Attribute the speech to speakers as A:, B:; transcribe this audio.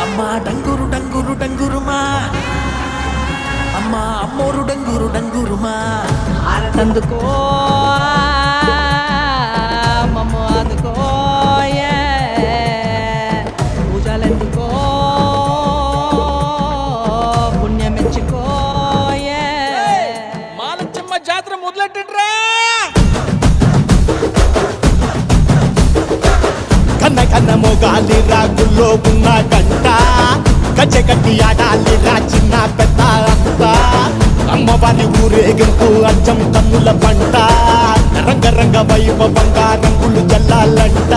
A: అమ్మా డంగురు డంగురు డంగురుమా, అమ్మా అమ్మోరు డంగురు డంగురుమా,
B: అందుకో మమ్మ అందుకో పూజలెందుకో పుణ్యమెచ్చుకో
A: మాలచ్చమ్మ జాతర మొదలెట్టండ్రా.
C: కన్న కన్న మొగాలి రాగుల్లో ఉన్న గంట గజ్జె కట్టి ఆడాలి రా చిన్న పెద్ద అంతా అమ్మవారి ఊరేగింపు అచ్చం తమ్ముల పంట రంగ రంగ వైభవంగా రంగులు జల్లాలంట.